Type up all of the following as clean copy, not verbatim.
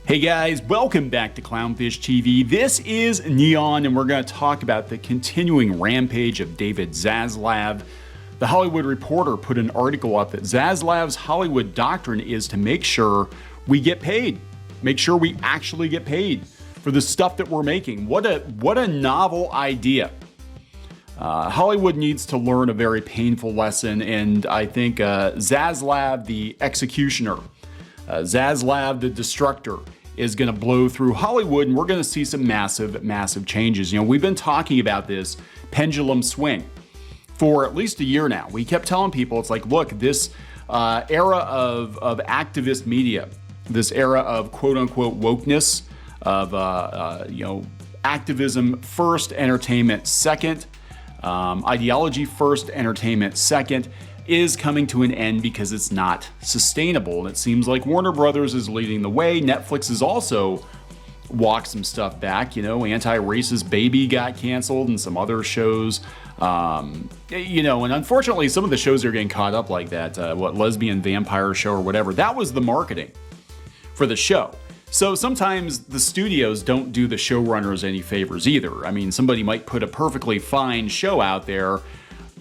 Hey guys, welcome back to Clownfish TV. This is Neon, and we're going to talk about the continuing rampage of David Zaslav. The Hollywood Reporter put an article up that Zaslav's Hollywood doctrine is to make sure we get paid. Make sure we actually get paid for the stuff that we're making. What a novel idea. Hollywood needs to learn a very painful lesson, and I think Zaslav, the executioner, Zaslav, the destructor, is going to blow through Hollywood, and we're going to see some massive changes. You know, we've been talking about this pendulum swing for at least a year now. We kept telling people, it's like, look, this era of activist media, this era of quote-unquote wokeness, of activism first, entertainment second, ideology first, entertainment second, is coming to an end because it's not sustainable. And it seems like Warner Brothers is leading the way. Netflix has also walked some stuff back. You know, Anti-Racist Baby got canceled and some other shows. And unfortunately, some of the shows are getting caught up like that. Lesbian Vampire Show or whatever. That was the marketing for the show. So sometimes the studios don't do the showrunners any favors either. I mean, somebody might put a perfectly fine show out there,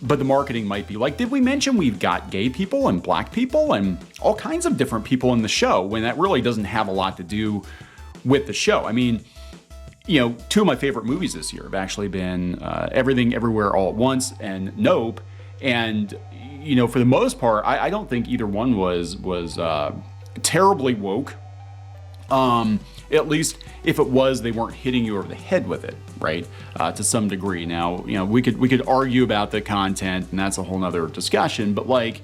but the marketing might be like, did we mention we've got gay people and black people and all kinds of different people in the show, when that really doesn't have a lot to do with the show? I mean, you know, two of my favorite movies this year have actually been Everything Everywhere All at Once and Nope. And, you know, for the most part, I don't think either one was terribly woke. At least if it was, they weren't hitting you over the head with it, right? To some degree. Now, you know, we could argue about the content, and that's a whole nother discussion, but like,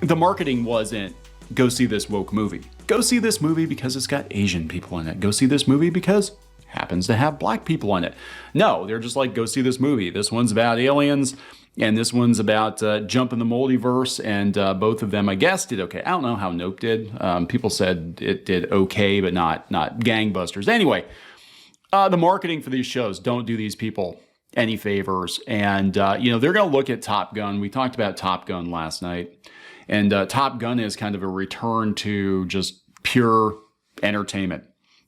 the marketing wasn't, go see this woke movie. Go see this movie because it's got Asian people in it. Go see this movie because it happens to have black people in it. No, they're just like, go see this movie. This one's about aliens, and this one's about Jump in the Multiverse, and both of them, I guess, did okay. I don't know how Nope did. People said it did okay, but not gangbusters. Anyway, the marketing for these shows don't do these people any favors. And, they're going to look at Top Gun. We talked about Top Gun last night. And Top Gun is kind of a return to just pure entertainment.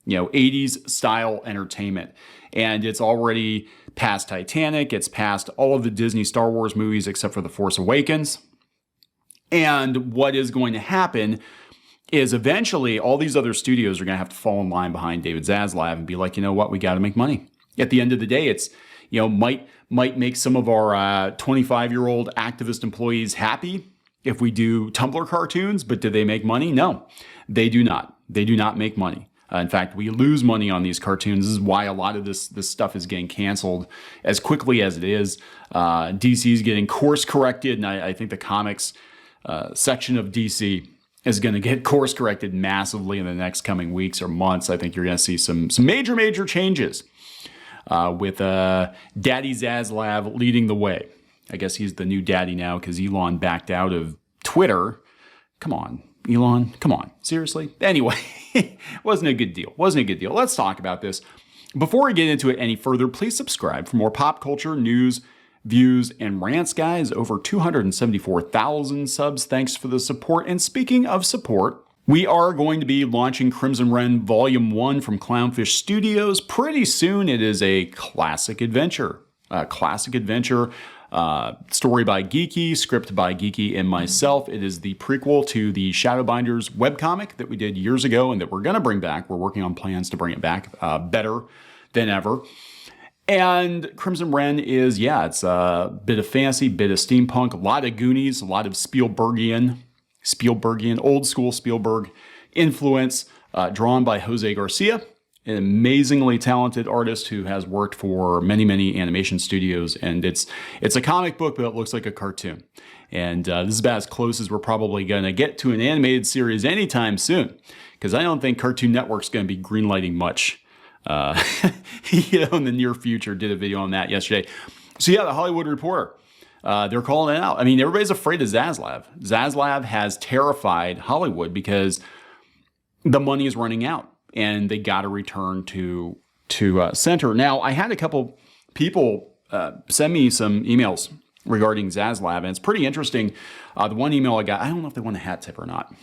You know, 80s style entertainment. And it's already past Titanic. It's past all of the Disney Star Wars movies except for The Force Awakens. And what is going to happen is eventually all these other studios are going to have to fall in line behind David Zaslav and be like, you know what, we got to make money. At the end of the day, it's, you know, might make some of our 25-year-old activist employees happy if we do Tumblr cartoons, but do they make money? No, they do not. They do not make money. In fact, we lose money on these cartoons. This is why a lot of this stuff is getting canceled as quickly as it is. DC is getting course corrected, and I think the comics section of DC is going to get course corrected massively in the next coming weeks or months. I think you're going to see some major changes with Daddy Zaslav leading the way. I guess he's the new daddy now because Elon backed out of Twitter. Come on, Elon. Come on. Seriously? Anyway, wasn't a good deal. Let's talk about this. Before we get into it any further, please subscribe for more pop culture, news, views, and rants, guys. Over 274,000 subs. Thanks for the support. And speaking of support, we are going to be launching Crimson Wren Volume 1 from Clownfish Studios. Pretty soon, it is a classic adventure. Story by Geeky, script by Geeky and myself. It is the prequel to the Shadowbinders webcomic that we did years ago and that we're going to bring back. We're working on plans to bring it back better than ever. And Crimson Wren is, it's a bit of fantasy, bit of steampunk, a lot of Goonies, a lot of Spielbergian, old school Spielberg influence, drawn by Jose Garcia, an amazingly talented artist who has worked for many animation studios. And it's a comic book, but it looks like a cartoon. And this is about as close as we're probably going to get to an animated series anytime soon, because I don't think Cartoon Network's going to be greenlighting much in the near future. Did a video on that yesterday. So yeah, the Hollywood Reporter, they're calling it out. I mean, everybody's afraid of Zaslav. Zaslav has terrified Hollywood because the money is running out. And they got to return to center. Now, I had a couple people send me some emails regarding Zaslav, and it's pretty interesting. The one email I got, I don't know if they want a hat tip or not.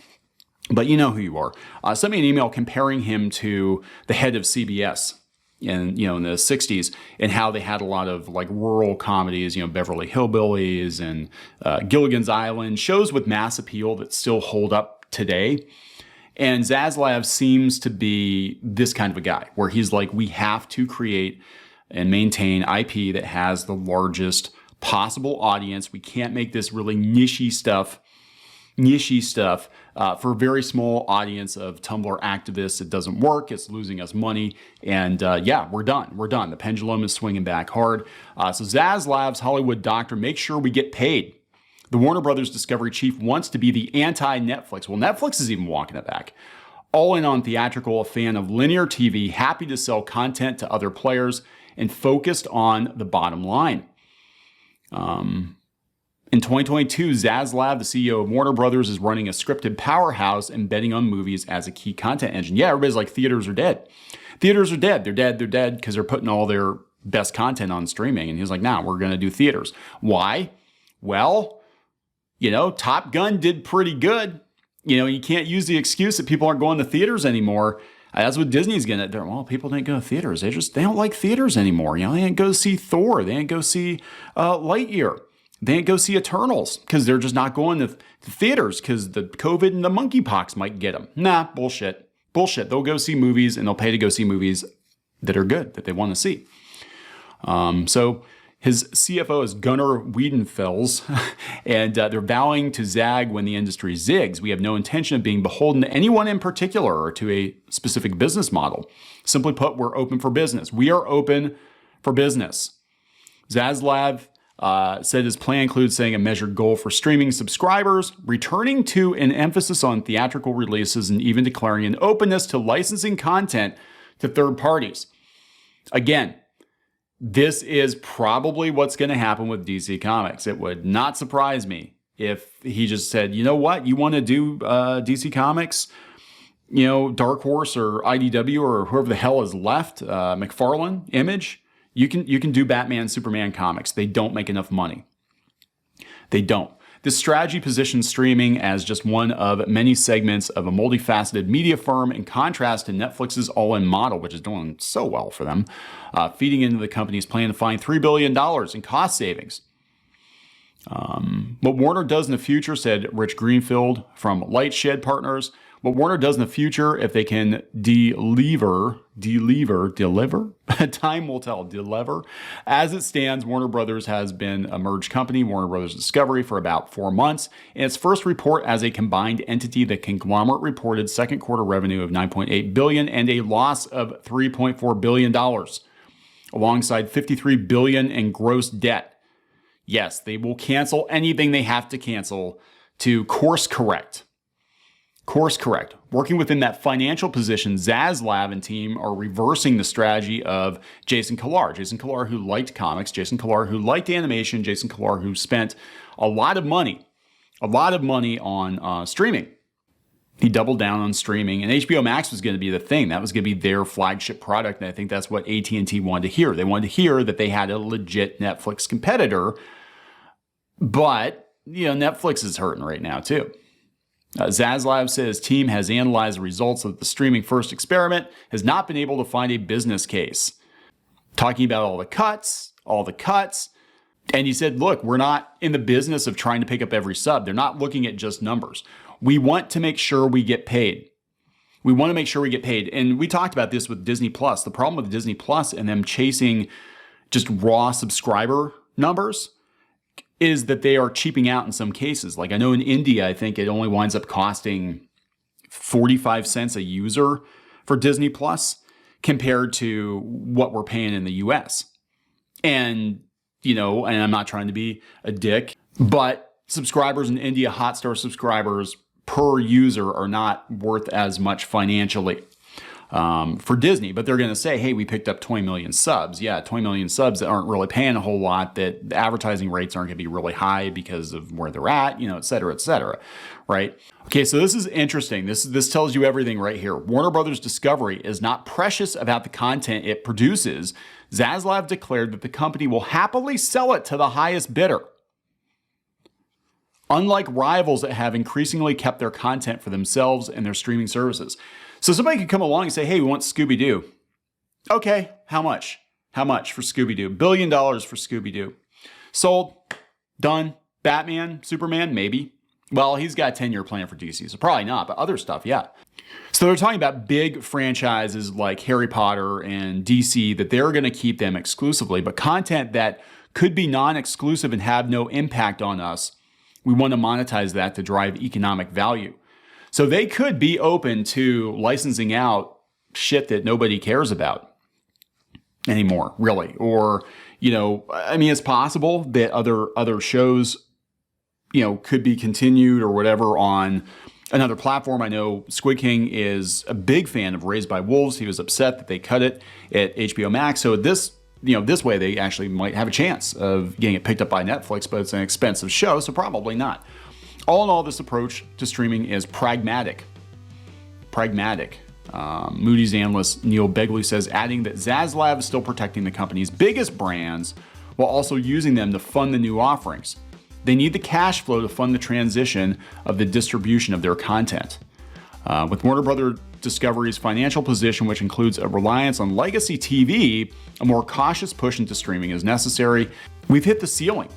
but you know who you are. Sent me an email comparing him to the head of CBS in the 60s, and how they had a lot of like rural comedies, Beverly Hillbillies and Gilligan's Island, shows with mass appeal that still hold up today. And Zaslav seems to be this kind of a guy where he's like, we have to create and maintain IP that has the largest possible audience. We can't make this really niche stuff for a very small audience of Tumblr activists. It doesn't work. It's losing us money. And yeah, we're done. We're done. The pendulum is swinging back hard. So Zaslav's Hollywood doctor makes sure we get paid. The Warner Brothers Discovery chief wants to be the anti-Netflix. Well, Netflix is even walking it back. All in on theatrical, a fan of linear TV, happy to sell content to other players, and focused on the bottom line. In 2022, Zaslav, the CEO of Warner Brothers, is running a scripted powerhouse and betting on movies as a key content engine. Yeah, everybody's like, theaters are dead. Theaters are dead. They're dead because they're putting all their best content on streaming. And he was like, nah, we're going to do theaters. Why? Well, Top Gun did pretty good. You can't use the excuse that people aren't going to theaters anymore. That's what Disney's going to do. Well, people didn't go to theaters. They don't like theaters anymore. They didn't go see Thor. They didn't go see Lightyear. They didn't go see Eternals because they're just not going to theaters because the COVID and the monkeypox might get them. Nah, bullshit. Bullshit. They'll go see movies and they'll pay to go see movies that are good, that they want to see. So his CFO is Gunnar Wiedenfels, and they're vowing to zag when the industry zigs. We have no intention of being beholden to anyone in particular or to a specific business model. Simply put, we're open for business. We are open for business. Zaslav said his plan includes setting a measured goal for streaming subscribers, returning to an emphasis on theatrical releases, and even declaring an openness to licensing content to third parties. Again, this is probably what's going to happen with DC Comics. It would not surprise me if he just said, you know what, you want to do DC Comics, Dark Horse or IDW or whoever the hell is left, McFarlane, Image, you can do Batman, Superman comics. They don't make enough money. They don't. This strategy positions streaming as just one of many segments of a multifaceted media firm, in contrast to Netflix's all-in model, which is doing so well for them, feeding into the company's plan to find $3 billion in cost savings. What Warner does in the future, said Rich Greenfield from Lightshed Partners, what Warner does in the future, if they can deliver, time will tell, deliver. As it stands, Warner Brothers has been a merged company, Warner Brothers Discovery, for about 4 months. In its first report as a combined entity, the conglomerate reported second quarter revenue of $9.8 billion and a loss of $3.4 billion, alongside $53 billion in gross debt. Yes, they will cancel anything they have to cancel to course correct. Course correct. Working within that financial position, Zaslav and team are reversing the strategy of Jason Kilar. Jason Kilar, who liked comics, Jason Kilar, who liked animation, Jason Kilar, who spent a lot of money on streaming. He doubled down on streaming, and HBO Max was going to be the thing. That was going to be their flagship product, and I think that's what AT&T wanted to hear. They wanted to hear that they had a legit Netflix competitor, but Netflix is hurting right now too. Zaslav said his team has analyzed the results of the streaming-first experiment, has not been able to find a business case. Talking about all the cuts, and he said, look, we're not in the business of trying to pick up every sub. They're not looking at just numbers. We want to make sure we get paid. And we talked about this with Disney Plus. The problem with Disney Plus and them chasing just raw subscriber numbers is that they are cheaping out in some cases. Like I know in India, I think it only winds up costing 45 cents a user for Disney Plus compared to what we're paying in the US. And, and I'm not trying to be a dick, but subscribers in India, Hotstar subscribers per user are not worth as much financially for Disney, but they're going to say, hey, we picked up 20 million subs. Yeah, 20 million subs that aren't really paying a whole lot, that the advertising rates aren't going to be really high because of where they're at, et cetera, right? Okay, so this is interesting. This tells you everything right here. Warner Brothers Discovery is not precious about the content it produces. Zaslav declared that the company will happily sell it to the highest bidder. unlike rivals that have increasingly kept their content for themselves and their streaming services. So somebody could come along and say, hey, we want Scooby-Doo. Okay, how much? How much for Scooby-Doo? $1 billion for Scooby-Doo. Sold. Done. Batman, Superman, maybe. Well, he's got a 10-year plan for DC, so probably not, but other stuff, yeah. So they're talking about big franchises like Harry Potter and DC that they're going to keep them exclusively, but content that could be non-exclusive and have no impact on us, we want to monetize that to drive economic value. So they could be open to licensing out shit that nobody cares about anymore, really. Or, I mean, it's possible that other shows, could be continued or whatever on another platform. I know Squid King is a big fan of Raised by Wolves. He was upset that they cut it at HBO Max. So this way they actually might have a chance of getting it picked up by Netflix, but it's an expensive show, so probably not. All in all, this approach to streaming is pragmatic. Moody's analyst Neil Begley says, adding that Zaslav is still protecting the company's biggest brands while also using them to fund the new offerings. They need the cash flow to fund the transition of the distribution of their content. With Warner Bros. Discovery's financial position, which includes a reliance on legacy TV, a more cautious push into streaming is necessary. We've hit the ceiling.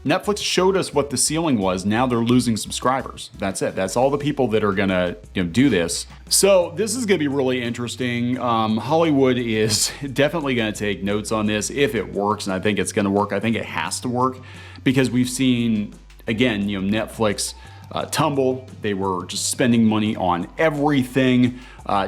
Netflix showed us what the ceiling was. Now they're losing subscribers. That's it. That's all the people that are gonna do this. So this is gonna be really interesting. Hollywood is definitely gonna take notes on this if it works, and I think it's gonna work. I think it has to work because we've seen, again, Netflix tumble. They were just spending money on everything.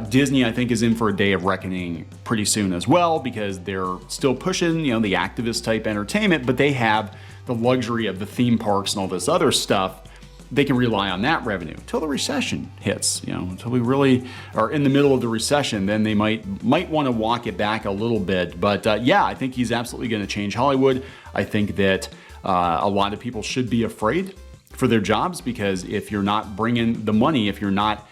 Disney, I think, is in for a day of reckoning pretty soon as well because they're still pushing, the activist type entertainment, but they have the luxury of the theme parks and all this other stuff. They can rely on that revenue until the recession hits, until we really are in the middle of the recession, then they might want to walk it back a little bit. But yeah, I think he's absolutely going to change Hollywood. I think that a lot of people should be afraid for their jobs because if you're not bringing the money, if you're not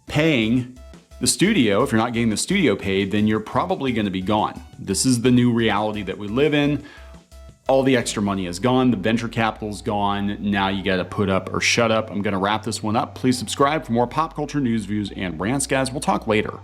paying the studio, if you're not getting the studio paid, then you're probably going to be gone. This is the new reality that we live in. All the extra money is gone. The venture capital's gone. Now you got to put up or shut up. I'm going to wrap this one up. Please subscribe for more pop culture news, views, and rants, guys. We'll talk later.